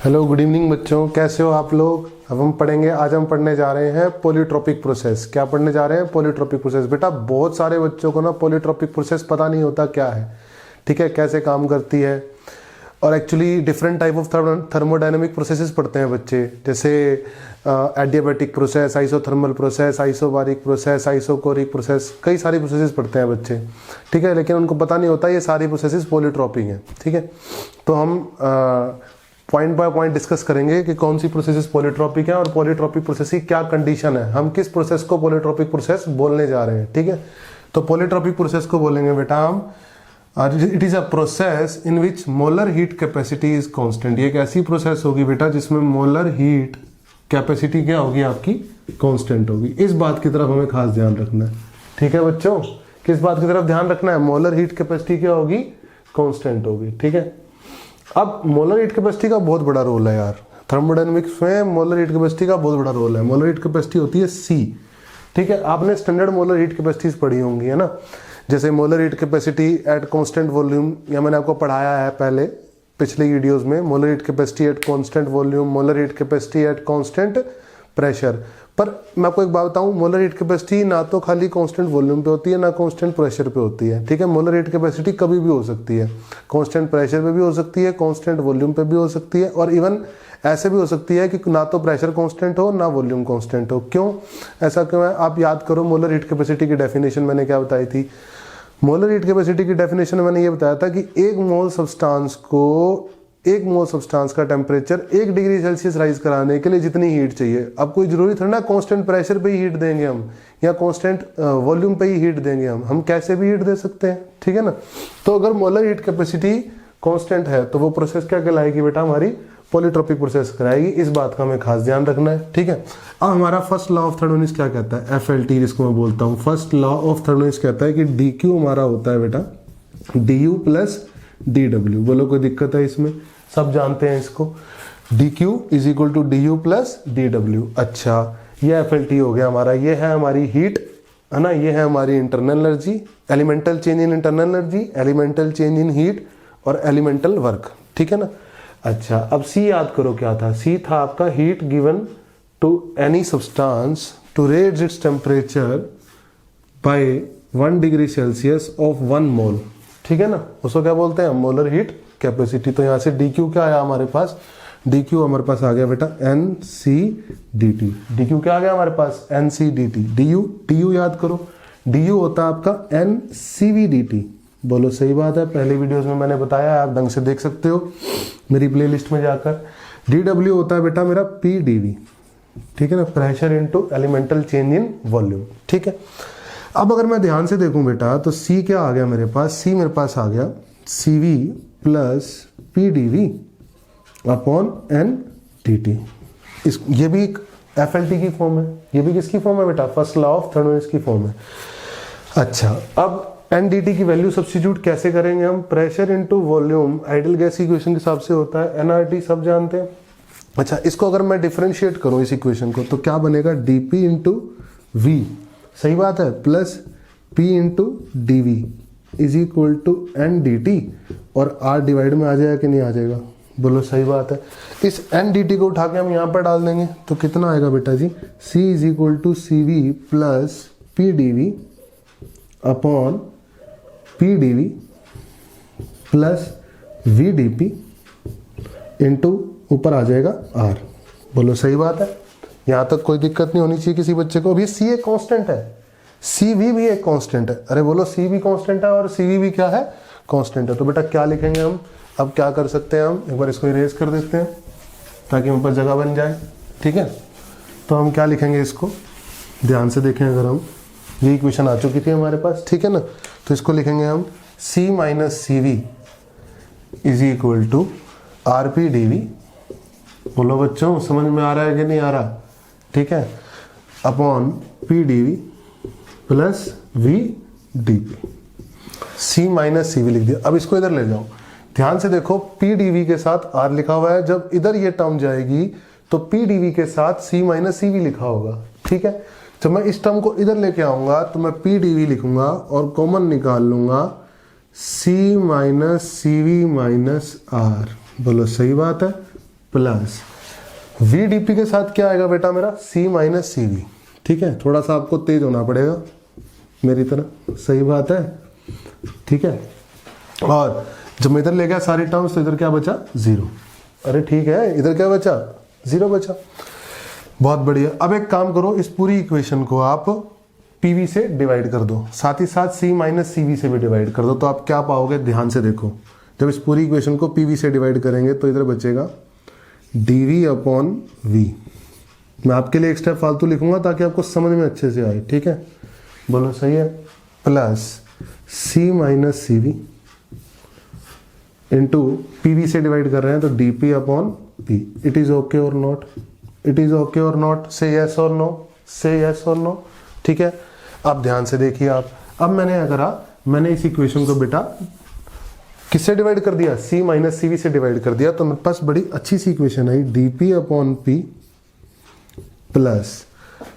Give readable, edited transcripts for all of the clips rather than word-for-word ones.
Hello good evening बच्चों, कैसे हो आप लोग। आज हम पढ़ने जा रहे हैं पॉलीट्रोपिक प्रोसेस। क्या पढ़ने जा रहे हैं? Polytropic process. बेटा बहुत सारे बच्चों को ना पॉलीट्रोपिक प्रोसेस पता नहीं होता क्या है, ठीक है, कैसे काम करती है। और actually different type of thermodynamic processes पढ़ते हैं बच्चे, जैसे adiabatic process, isothermal process, isobaric process, isochoric process, कई सारी प्रोसेसेस पढ़ते हैं बच्चे, ठीक है। लेकिन उनको पता नहीं होता ये सारी प्रोसेसेस पॉलीट्रोपिक हैं, ठीक है। तो हम पॉइंट बाय पॉइंट डिस्कस करेंगे कि कौन सी प्रोसेसेस पॉलीट्रोपिक है और पॉलीट्रोपिक प्रोसेस की क्या कंडीशन है, हम किस प्रोसेस को पॉलीट्रोपिक प्रोसेस बोलने जा रहे हैं, ठीक है। तो पॉलीट्रोपिक प्रोसेस को बोलेंगे बेटा हम it is a process in which molar heat capacity is constant. ये एक ऐसी प्रोसेस होगी बेटा जिसमें मोलर हीट कैपेसिटी क्या होगी, आपकी कांस्टेंट होगी। इस बात की तरफ हमें खास ध्यान रखना है, ठीक है बच्चों। किस बात की तरफ ध्यान रखना है? मोलर हीट कैपेसिटी क्या होगी, कांस्टेंट होगी, ठीक है। अब मोलर हीट कैपेसिटी का बहुत बड़ा रोल है यार, थर्मोडायनेमिक्स में मोलर हीट कैपेसिटी का बहुत बड़ा रोल है। मोलर हीट कैपेसिटी होती है C, ठीक है। आपने स्टैंडर्ड मोलर हीट कैपेसिटीज पढ़ी होंगी, है ना, जैसे molar heat capacity at constant volume, या मैंने आपको पढ़ाया है पहले पिछले वीडियोस में, molar heat capacity at constant volume, molar heat capacity at constant pressure. पर मैं आपको एक बात बताऊं, मोलर हीट कैपेसिटी ना तो खाली कांस्टेंट वॉल्यूम पे होती है ना कांस्टेंट प्रेशर पे होती है, ठीक है। मोलर हीट कैपेसिटी कभी भी हो सकती है, कांस्टेंट प्रेशर पे भी हो सकती है, कांस्टेंट वॉल्यूम पे भी हो सकती है, और इवन ऐसे भी हो सकती है कि ना तो प्रेशर कांस्टेंट हो ना वॉल्यूम कांस्टेंट हो। क्यों ऐसा क्यों है? आप याद करो मोलर हीट कैपेसिटी की डेफिनेशन मैंने क्या बताई थी। मोलर हीट कैपेसिटी की डेफिनेशन मैंने ये बताया था कि एक मोल सब्सटेंस का टेम्परेचर 1 डिग्री सेल्सियस राइज कराने के लिए जितनी हीट चाहिए। अब कोई जरूरी थोड़ा ना कांस्टेंट प्रेशर पे ही हीट देंगे हम, या कांस्टेंट वॉल्यूम पे ही हीट देंगे हम कैसे भी हीट दे सकते हैं, ठीक है ना। तो अगर मोलर हीट कैपेसिटी कांस्टेंट है तो वो प्रोसेस क्या कहलाएगी बेटा, हमारी पॉलीट्रोपिक प्रोसेस कराएगी। इस बात का हमें खास ध्यान रखना है, ठीक है। अब हमारा फर्स्ट लॉ ऑफ थर्मोडायनेमिक्स क्या कहता है, FLT जिसको मैं बोलता हूँ। फर्स्ट लॉ ऑफ थर्मोडायनेमिक्स कहता है कि dQ हमारा होता है बेटा du प्लस dW। बोलो कोई दिक्कत है इसमें? सब जानते हैं इसको, dQ is equal to du plus dW। अच्छा, ये FLT हो गया हमारा। ये है हमारी हीट, है ना, ये है हमारी internal energy, elemental change in internal energy, elemental change in heat और एलिमेंटल वर्क, ठीक है ना। अच्छा, अब C याद करो क्या था। C था आपका heat given to any substance to raise its temperature by 1 degree Celsius of 1 mole, ठीक है ना। उसको क्या बोलते हैं? Molar heat capacity. तो यहाँ से dQ क्या आया हमारे पास? dQ हमारे पास आ गया बेटा NCDT। dQ क्या आ गया हमारे पास? NCDT। du याद करो, du होता है आपका NCVDT। बोलो सही बात है, पहले वीडियोस में मैंने बताया, आप ढंग से देख सकते हो मेरी प्लेलिस्ट में जाकर। dW होता है बेटा मेरा PdV, ठीक है ना, pressure into elemental change in volume, ठीक है। अब अगर मैं ध्यान से देखूं बेटा तो C क्या आ गया मेरे पास? C मेरे पास आ गया CV plus PdV upon NDT। ये भी FLT की फॉर्म है। ये भी किसकी फॉर्म है बेटा? फर्स्ट लॉ ऑफ थर्मोडायनेमिक्स की फॉर्म है। अच्छा, अब NDT की वैल्यू सब्स्टिट्यूट कैसे करेंगे हम? Pressure into volume ideal gas equation के हिसाब से होता है, NRT सब जानते हैं। अच्छा, इसको अगर मैं डिफरेंशिएट करूं इस इक्वेशन को तो क्या बनेगा? dP इंटू V, सही बात है, plus P into dV is equal to NDT, और R डिवाइड में आ जाएगा कि नहीं आ जाएगा? बोलो सही बात है। इस NDT को उठा के हम यहाँ पर डाल देंगे तो कितना आएगा बेटा जी? C is equal to CV plus PdV upon PdV plus VdP into ऊपर आ जाएगा R। बोलो सही बात है, यहाँ तक कोई दिक्कत नहीं होनी चाहिए किसी बच्चे को। अभी C एक कांस्टेंट है, CV भी एक कांस्टेंट है। अरे बोलो C भी कांस्टेंट है और CV भी क्या है? कांस्टेंट है। तो बेटा क्या लिखेंगे हम? अब क्या कर सकते हैं हम, एक बार इसको इरेज कर देते हैं ताकि हम पर जगह बन जाए, ठीक है। तो हम क्या लिखेंगे इसको, ध्यान से देखें अगर हम, ये इक्वेशन आ चुकी थी हमारे पास, ठीक है ना। तो इसको लिखेंगे हम C minus CV is equal to RPdV। बोलो बच्चों समझ में आ रहा है कि नहीं आ रहा? ठीक है, upon PdV plus VdP। C minus CV लिख दिया। अब इसको इधर ले जाओ, ध्यान से देखो, PdV के साथ R लिखा हुआ है। जब इधर ये टर्म जाएगी तो PdV के साथ C माइनस CV लिखा होगा, ठीक है। जब मैं इस टर्म को इधर लेके आऊंगा तो मैं PdV लिखूंगा और कॉमन निकाल लूंगा C minus CV minus R। बोलो सही बात है, प्लस वी डी पी के साथ क्या आएगा बेटा मेरा, सी माइनस सी वी। ठीक है, थोड़ा सा आपको तेज होना पड़ेगा मेरी तरह, सही बात है। ठीक है, और जब मैं इधर ले गया सारी टर्म्स तो इधर क्या बचा, 0। अरे ठीक है, इधर क्या बचा, 0 बचा। बहुत बढ़िया। अब एक काम करो, इस पूरी इक्वेशन को आप पीवी से डिवाइड कर दो, साथ ही साथ सी माइनस सीवी से भी डिवाइड कर दो, तो आप क्या पाओगे, ध्यान से देखो। जब इस पूरी इक्वेशन को पीवी से डिवाइड करेंगे तो इधर बचेगा डीवी अपॉन वी। मैं आपके लिए एक स्टेप फालतू लिखूंगा ताकि आपको समझ में अच्छे से आए। ठीक है, बोलो सही है। Plus C minus C V into PV से डिवाइड कर रहे हैं तो dP upon P. It is okay और नॉट, इट इज ओके और not, say yes or no, say yes or no. ठीक है, अब ध्यान से देखिए आप। अब मैंने क्या करा, मैंने इस इक्वेशन को बेटा किससे डिवाइड कर दिया, सी माइनस सी वी से डिवाइड कर दिया, तो मेरे पास बड़ी अच्छी सी इक्वेशन आई, D P upon P plus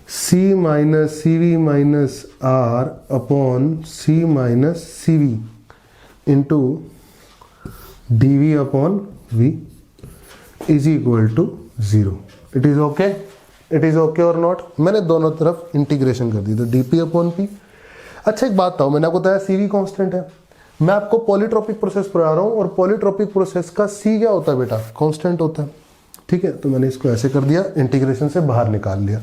C minus C V minus R upon C minus C V into D V upon V is equal to 0। It is okay, it is okay और नॉट। मैंने दोनों तरफ integration कर दी, तो dP upon P. अच्छा एक बात बताओ, मैंने आपको बताया सीवी कांस्टेंट है, मैं आपको पॉलीट्रॉपिक प्रोसेस पढ़ा रहा हूं और पॉलीट्रॉपिक प्रोसेस का सी क्या होता है बेटा, कांस्टेंट होता है। ठीक है, तो मैंने इसको ऐसे कर दिया, इंटीग्रेशन से बाहर निकाल लिया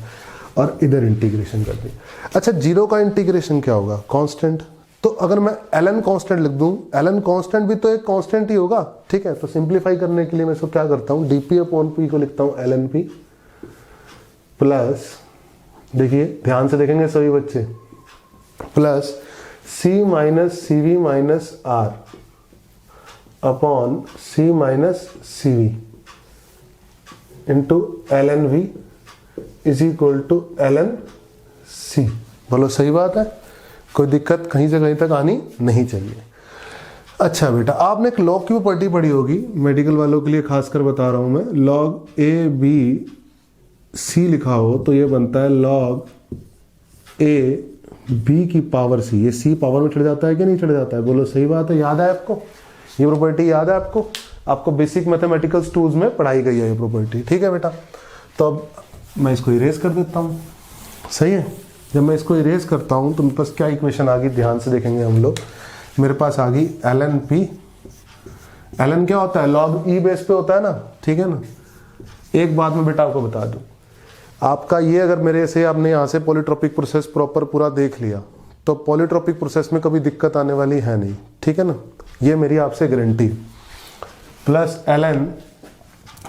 और इधर इंटीग्रेशन कर दिया। अच्छा 0 का इंटीग्रेशन क्या होगा, कांस्टेंट। तो अगर मैं एलन कांस्टेंट लिख दूं, एलन कांस्टेंट भी तो एक कांस्टेंट ही होगा। ठीक है, तो सिंप्लीफाई करने के लिए मैं इसको क्या करता हूं, डीपी अपॉन पी को लिखता हूं एलन पी प्लस, देखिए ध्यान से देखेंगे सभी बच्चे, plus C minus C V minus R upon C minus C V into L N V is equal to L N C. बोलो सही बात है, कोई दिक्कत कहीं से कहीं तक आनी नहीं चाहिए। अच्छा बेटा, आपने एक लॉग की प्रॉपर्टी पढ़ी होगी, मेडिकल वालों के लिए खासकर बता रहा हूं मैं। लॉग ए बी सी लिखा हो तो ये बनता है लॉग ए बी की पावर सी। ये सी पावर में चढ़ जाता है कि नहीं चढ़ जाता है, बोलो सही बात है। याद है आपको ये प्रॉपर्टी, याद है आपको, आपको बेसिक मैथमेटिकल टूल्स में पढ़ाई गई है ये प्रॉपर्टी। ठीक है बेटा, तो अब मैं इसको इरेज कर देता हूँ, सही है। जब मैं इसको इरेज करता हूँ तो मेरे पास क्या इक्वेशन आ गई, ध्यान से देखेंगे हम लोग। मेरे पास आ गई L N P. L N क्या होता है, लॉग ई बेस पे होता है ना, ठीक है ना। एक बात मैं बेटा आपको बता दूं, आपका ये अगर मेरे से आपने यहाँ से पॉलीट्रॉपिक प्रोसेस प्रॉपर पूरा देख लिया तो पॉलीट्रॉपिक प्रोसेस में कभी दिक्कत आने वाली है नहीं। ठीक है ना, ये मेरी आपसे गारंटी। प्लस एल एन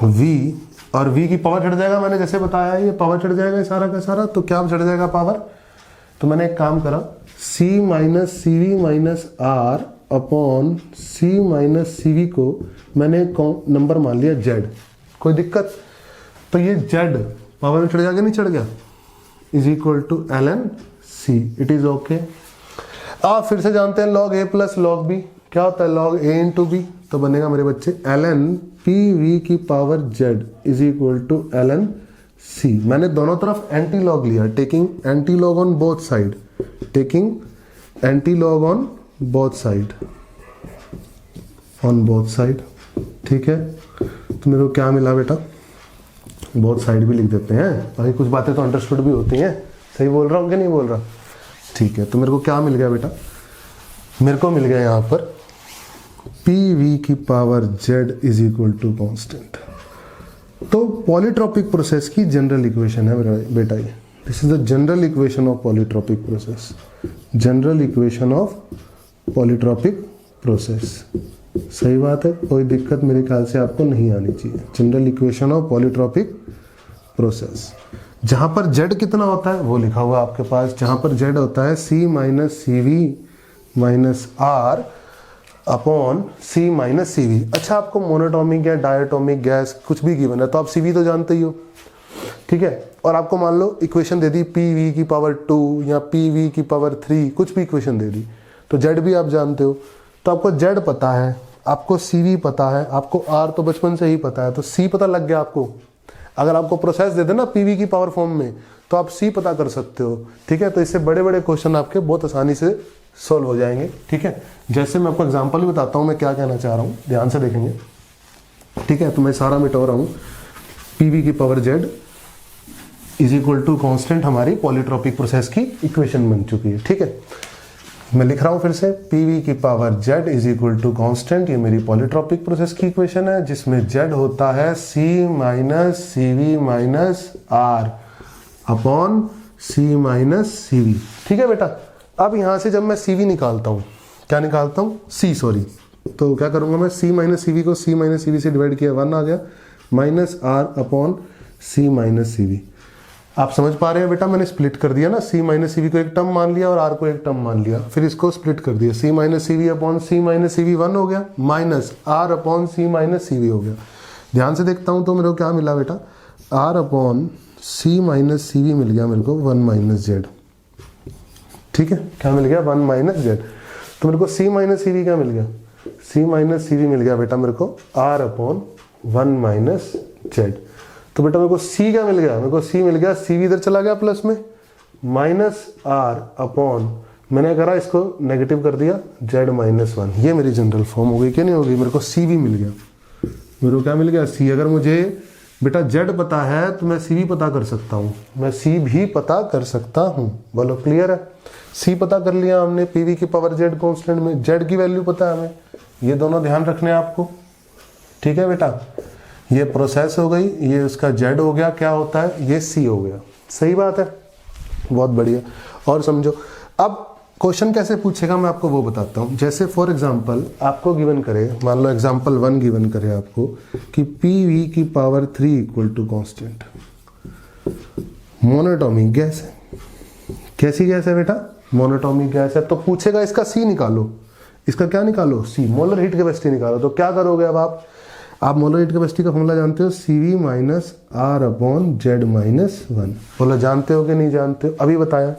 वी, और वी की पावर चढ़ जाएगा, मैंने जैसे बताया ये पावर चढ़ जाएगा सारा का सारा। तो क्या चढ़ जाएगा पावर, तो मैंने एक काम करा, C minus C V minus R upon C minus C V को मैंने नंबर मान लिया जेड। कोई दिक्कत, तो ये जेड पावर में चढ़ जाएगा, नहीं चढ़ गया, is equal to L N C. It is okay. आप फिर से जानते हैं log A plus log B क्या होता है, लॉग ए इंटू बी। तो बनेगा मेरे बच्चे एल एन पी वी की power Z is equal to L N C. मैंने दोनों तरफ एंटी लॉग लिया, taking anti log on both side, taking anti log on both side, on both side. ठीक है, तो मेरे को क्या मिला बेटा, बोथ साइड भी लिख देते हैं, बाकी कुछ बातें तो अंडरस्टूड भी होती हैं। सही बोल रहा हूँ कि नहीं बोल रहा, ठीक है। तो मेरे को क्या मिल गया बेटा, मेरे को मिल गया यहाँ पर पी वी की power Z is equal to constant. तो पॉलीट्रॉपिक प्रोसेस की जनरल इक्वेशन है मेरा बेटा ये। This is the general equation of polytropic process, general equation of polytropic process. सही बात है, कोई दिक्कत मेरे ख्याल से आपको नहीं आनी चाहिए। General equation of polytropic process, जहां पर जेड कितना होता है वो लिखा हुआ आपके पास। जहां पर जेड होता है C minus C V minus R upon C minus C V. अच्छा, आपको मोनोटॉमिक या डायटोमिक गैस कुछ भी गिवन है तो आप सी वी तो जानते ही हो, ठीक है। और आपको मान लो इक्वेशन दे दी पी वी की पावर 2 या पी वी की पावर 3, कुछ भी इक्वेशन दे दी, तो जेड भी आप जानते हो। तो आपको जेड पता है, आपको सी वी पता है, आपको आर तो बचपन से ही पता है, तो सी पता लग गया आपको। अगर आपको प्रोसेस दे देना पी वी की पावर फॉर्म में तो आप सी पता कर सकते हो, ठीक है। तो इससे बड़े बड़े क्वेश्चन आपके बहुत आसानी से सॉल्व हो जाएंगे, ठीक है। जैसे मैं आपको एग्जांपल भी बताता हूँ मैं क्या कहना चाह रहा हूँ, ध्यान से देखेंगे, ठीक है। तो मैं सारा मिटा रहा हूँ। पीवी की power Z is equal to constant हमारी पॉलीट्रॉपिक प्रोसेस की इक्वेशन बन चुकी है। ठीक है, मैं लिख रहा हूं फिर से, पीवी की power Z is equal to constant, ये मेरी पॉलीट्रॉपिक प्रोसेस की इक्वेशन है जिसमें जेड होता है C minus C V minus R upon C minus C V. ठीक है बेटा, अब यहां से जब मैं सी वी निकालता हूं, क्या निकालता हूं, सी, सॉरी, तो क्या करूंगा मैं, सी माइनस सी वी को सी माइनस सी वी से डिवाइड किया, 1 आ गया, minus R upon C minus C V. आप समझ पा रहे हैं बेटा, मैंने स्प्लिट कर दिया ना, सी माइनस सी वी को एक टर्म मान लिया और आर को एक टर्म मान लिया, फिर इसको स्प्लिट कर दिया, C minus C V upon C minus C V 1 हो गया, minus R upon C minus C V हो गया। ध्यान से देखता हूं तो मेरे को क्या मिला बेटा, R upon C minus C V मिल गया मेरे को 1 माइनस जेड। ठीक है, क्या मिल गया, 1 माइनस जेड। तो मेरे को सी माइनस सी वी क्या मिल गया, सी माइनस सी वी मिल गया बेटा मेरे को आर अपॉन 1 माइनस जेड। तो बेटा मेरे को सी क्या मिल गया, मेरे को सी मिल गया, सी भी इधर चला गया प्लस में, माइनस आर अपॉन, मैंने करा इसको नेगेटिव कर दिया, जेड माइनस 1। ये मेरी जनरल फॉर्म हो गई कि नहीं होगी, मेरे को सी भी मिल गया, मेरे को क्या मिल गया, सी। अगर मुझे बेटा जेड पता है तो मैं सी भी पता कर सकता हूँ, मैं सी भी पता कर सकता हूँ। बोलो क्लियर है, सी पता कर लिया हमने पीवी की पावर जेड कॉन्स्टेंट में, जेड की वैल्यू पता है हमें, ये दोनों ध्यान रखने हैं आपको। ठीक है बेटा, ये प्रोसेस हो गई, ये उसका जेड हो गया, क्या होता है, ये सी हो गया। सही बात है, बहुत बढ़िया। और समझो, अब क्वेश्चन कैसे पूछेगा मैं आपको वो बताता हूँ। जैसे फॉर एग्जांपल आपको गिवन करे, मान लो एग्जांपल 1 गिवन करे आपको कि पीवी की power 3 equal to constant, monatomic gas है। कैसी गैस है बेटा, मोनोटॉमिक गैस है। तो पूछेगा इसका सी निकालो, इसका क्या निकालो, सी, मोलर हीट कैपेसिटी निकालो। तो क्या करोगे अब आप मोलर हीट कैपेसिटी का फॉर्मूला जानते हो, CV minus R upon Z minus 1। बोला जानते हो कि नहीं जानते हो, अभी बताया।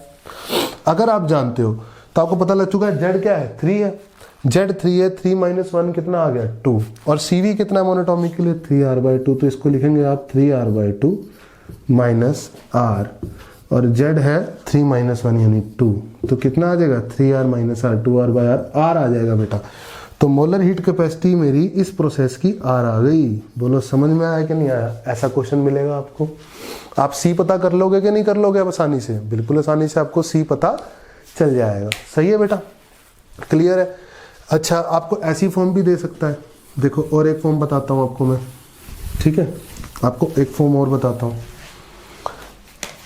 अगर आप जानते हो तो आपको पता लग चुका है जेड क्या है, 3 है, जेड 3 है, 3 माइनस 1 कितना आ गया, 2, और CV कितना है मोनोटॉमिक के लिए, 3r/2। तो इसको लिखेंगे आप 3r/2 माइनस आर, और जेड है 3 माइनस 1 यानी 2, तो कितना आ जाएगा, 3r minus are, 2r/r, are आ जाएगा बेटा। तो मोलर हीट कैपेसिटी मेरी इस प्रोसेस की आर आ गई। बोलो समझ में आया कि नहीं आया, ऐसा क्वेश्चन मिलेगा आपको। आप सी पता कर लोगे कि नहीं कर लोगे अब आसानी से, बिल्कुल आसानी से आपको सी पता चल जाएगा। सही है बेटा, क्लियर है। अच्छा, आपको ऐसी फॉर्म भी दे सकता है, देखो और एक फॉर्म बताता हूँ आपको मैं। ठीक है, आपको एक फॉर्म और बताता हूँ।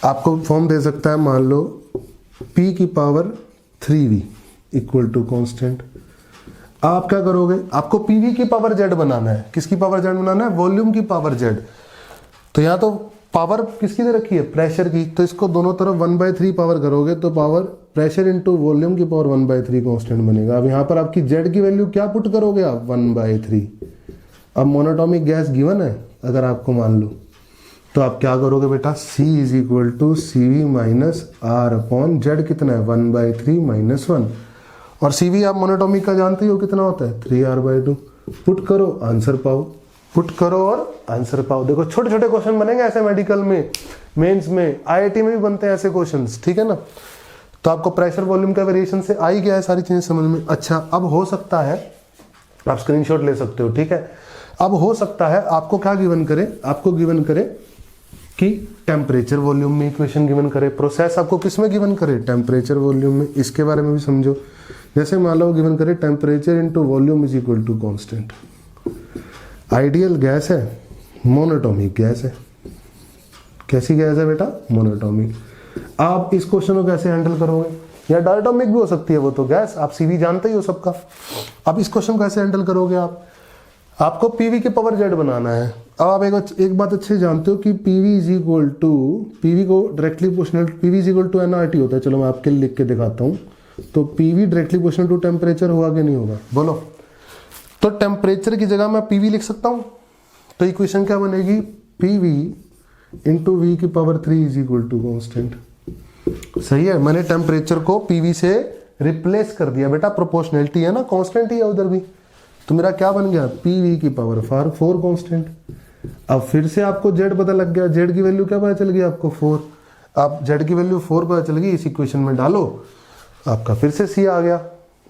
आपको फॉर्म दे सकता है, मान लो P की power 3V equal to constant. आप क्या करोगे, आपको पीवी की पावर जेड बनाना है। किसकी पावर जेड बनाना है, वॉल्यूम की पावर जेड। तो यहाँ तो पावर किसकी दे रखी है, प्रेशर की, तो इसको दोनों तरफ 1/3 पावर करोगे तो पावर प्रेशर इंटू वॉल्यूम की पावर 1/3 कांस्टेंट बनेगा। अब यहाँ पर आपकी जेड की वैल्यू क्या पुट करोगे आप, 1/3। अब मोनोटॉमिक गैस गिवन है अगर आपको मान लो, तो आप क्या करोगे बेटा, C is equal to CV minus R upon Z कितना है, 1/3 माइनस 1। और CV आप मोनोटॉमिक का जानते हो कितना होता है, 3r/2। पुट करो आंसर पाओ, पुट करो और आंसर पाओ। देखो छोटे छोटे क्वेश्चन बनेंगे ऐसे मेडिकल में, मेंस में, IIT में भी बनते हैं ऐसे क्वेश्चंस, ठीक है ना। तो आपको प्रेशर वॉल्यूम का वेरिएशन से आई गया है सारी चीजें समझ में। अच्छा, अब हो सकता है आप स्क्रीनशॉट ले सकते हो, ठीक है। अब हो सकता है आपको क्या गिवन करे, आपको गिवन करे कि टेम्परेचर वॉल्यूम में इक्वेशन गिवन करे। प्रोसेस आपको किस में गिवन करे, टेम्परेचर वॉल्यूम में। इसके बारे में भी समझो। जैसे मान लो गिवन करे temperature into volume is equal to constant. Ideal gas है, मोनोटॉमिक गैस है। कैसी गैस है बेटा, मोनोटॉमिक। आप इस क्वेश्चन को कैसे हैंडल करोगे, या डायटोमिक भी हो सकती है वो तो गैस, आप सीवी जानते ही हो सबका। अब इस क्वेश्चन को कैसे हैंडल करोगे आप, आपको पीवी की पावर जेड बनाना है। अब आप एक बात अच्छे जानते हो कि P V is equal to, P V को directly proportional, P V is equal to N R T होता है। चलो मैं आपके लिए लिख के दिखाता हूँ। तो PV directly proportional to temperature होगा कि नहीं होगा, बोलो। तो टेम्परेचर की जगह मैं पीवी लिख सकता हूँ। तो इक्वेशन क्या बनेगी, पीवी इंटू वी की power 3 is equal to constant. सही है, मैंने टेम्परेचर को पीवी से रिप्लेस कर दिया बेटा, प्रोपोर्शनलिटी है ना, कांस्टेंट ही है उधर भी। तो मेरा क्या बन गया, पीवी की पावर 4 कांस्टेंट। अब फिर से आपको जेड पता लग गया, जेड की वैल्यू क्या पता चल गई आपको, 4। अब जेड की वैल्यू 4 पता चल गई, इस इक्वेशन में डालो, आपका फिर से सी आ गया।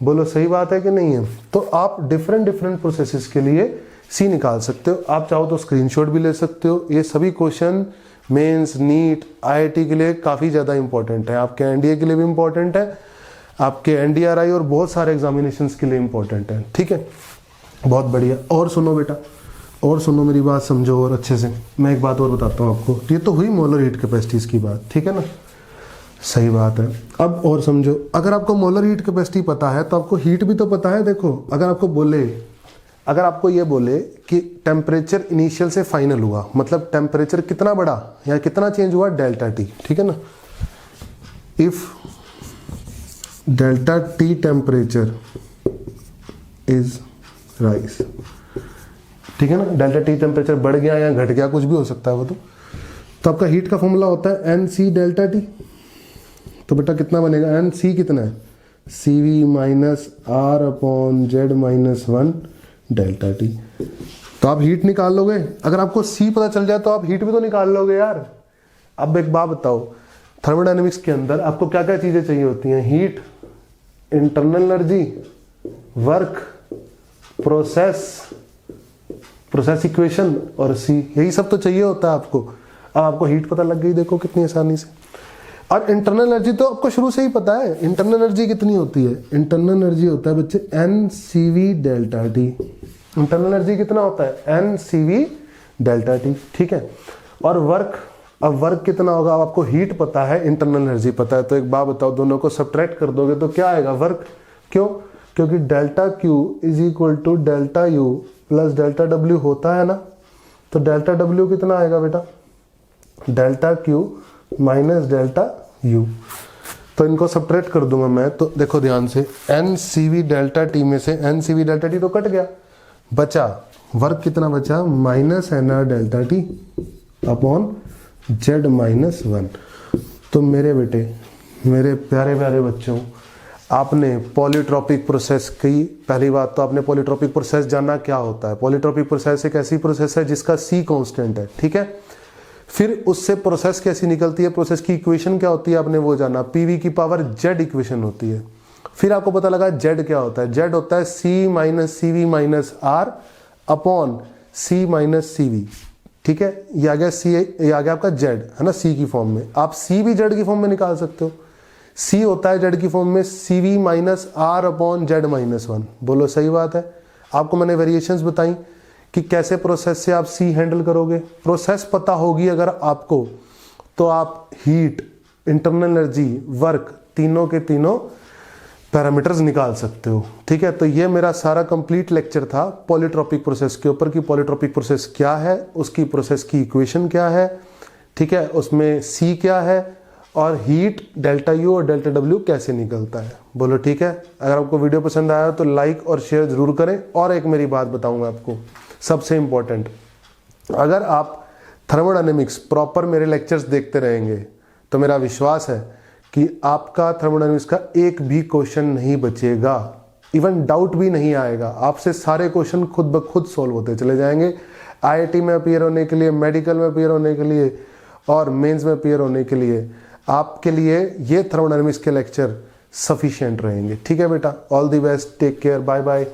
बोलो सही बात है कि नहीं है। तो आप डिफरेंट प्रोसेसेस के लिए सी निकाल सकते हो। आप चाहो तो स्क्रीनशॉट भी ले सकते हो। ये सभी क्वेश्चन मेंस, नीट, आईआईटी के लिए काफ़ी ज़्यादा इंपॉर्टेंट है, आपके एनडीए के लिए भी इंपॉर्टेंट है, आपके एनडीआरआई और बहुत सारे एग्जामिनेशंस के लिए इंपॉर्टेंट है। ठीक है, बहुत बढ़िया। और सुनो बेटा, और सुनो, मेरी बात समझो और अच्छे से। मैं एक बात और बताता हूँ आपको। ये तो हुई मोलर हीट कैपेसिटीज़ की बात, ठीक है ना, सही बात है। अब और समझो, अगर आपको मोलर हीट कैपेसिटी पता है तो आपको हीट भी तो पता है। देखो, अगर आपको ये बोले कि टेम्परेचर इनिशियल से फाइनल हुआ, मतलब टेम्परेचर कितना बढ़ा या कितना चेंज हुआ, डेल्टा टी, ठीक है ना। If delta T temperature is rise, ठीक है ना, डेल्टा टी टेम्परेचर बढ़ गया या घट गया, कुछ भी हो सकता है वो तो आपका हीट का फॉर्मूला होता है एन सी डेल्टा टी। तो बेटा कितना बनेगा, एन सी कितना है, C V minus R upon Z minus 1 delta T. तो आप हीट निकाल लोगे। अगर आपको सी पता चल जाए तो आप हीट भी तो निकाल लोगे यार। अब एक बात बताओ, थर्मोडायनेमिक्स के अंदर आपको क्या क्या चीजें चाहिए होती हैं, heat, internal energy, work, process equation और सी, यही सब तो चाहिए होता है आपको। अब आपको हीट पता लग गई, देखो कितनी आसानी से। और इंटरनल एनर्जी तो आपको शुरू से ही पता है। इंटरनल एनर्जी कितनी होती है, इंटरनल एनर्जी होता है बच्चे N C V delta T. Internal energy कितना होता है, N C V delta T, ठीक है। और वर्क, अब वर्क कितना होगा, अब आपको हीट पता है, इंटरनल एनर्जी पता है, तो एक बात बताओ, दोनों को सब्ट्रैक्ट कर दोगे तो क्या आएगा, वर्क। क्यों, क्योंकि delta Q is equal to delta U plus delta W होता है ना। तो डेल्टा डब्ल्यू कितना आएगा बेटा, delta Q minus delta U. तो इनको सब्ट्रैक्ट कर दूंगा मैं, तो देखो ध्यान से, N C V delta T में से N C V delta T तो कट गया, बचा वर्क कितना बचा, minus N R delta T upon Z minus 1। तो मेरे बेटे, मेरे प्यारे प्यारे बच्चों, आपने पॉलीट्रॉपिक प्रोसेस की, पहली बात तो आपने पॉलीट्रॉपिक प्रोसेस जाना क्या होता है। पॉलीट्रॉपिक प्रोसेस एक ऐसी प्रोसेस है जिसका सी कांस्टेंट है, ठीक है। फिर उससे प्रोसेस कैसी निकलती है, प्रोसेस की इक्वेशन क्या होती है, आपने वो जाना, पीवी की पावर जेड इक्वेशन होती है। फिर आपको पता लगा जेड क्या होता है, जेड होता है C minus C V minus R upon C minus C V, ठीक है। ये आ गया सी, ये आ गया आपका जेड, है ना, सी की फॉर्म में। आप सी भी जेड की फॉर्म में निकाल सकते हो। सी होता है जेड की फॉर्म में C V minus R upon Z minus 1। बोलो सही बात है। आपको मैंने वेरिएशंस बताई कि कैसे प्रोसेस से आप सी हैंडल करोगे। प्रोसेस पता होगी अगर आपको, तो आप हीट, इंटरनल एनर्जी, वर्क, तीनों के तीनों पैरामीटर्स निकाल सकते हो, ठीक है। तो ये मेरा सारा कंप्लीट लेक्चर था पॉलीट्रॉपिक प्रोसेस के ऊपर कि पॉलीट्रॉपिक प्रोसेस क्या है, उसकी प्रोसेस की इक्वेशन क्या है, ठीक है, उसमें सी क्या है, और हीट डेल्टा यू और डेल्टा डब्ल्यू कैसे निकलता है। बोलो ठीक है। अगर आपको वीडियो पसंद आया तो लाइक और शेयर जरूर करें। और एक मेरी बात बताऊंगा आपको, सबसे इंपॉर्टेंट, अगर आप थर्मोडायनेमिक्स प्रॉपर मेरे लेक्चर्स देखते रहेंगे तो मेरा विश्वास है कि आपका थर्मोडायनेमिक्स का एक भी क्वेश्चन नहीं बचेगा, इवन डाउट भी नहीं आएगा। आपसे सारे क्वेश्चन खुद ब खुद सॉल्व होते चले जाएंगे। आईआईटी में अपीयर होने के लिए, मेडिकल में अपीयर होने के लिए और मेंस में अपीयर होने के लिए आपके लिए ये थर्मोडायनेमिक्स के लेक्चर सफिशिएंट रहेंगे, ठीक है बेटा। All the best, take care, bye bye.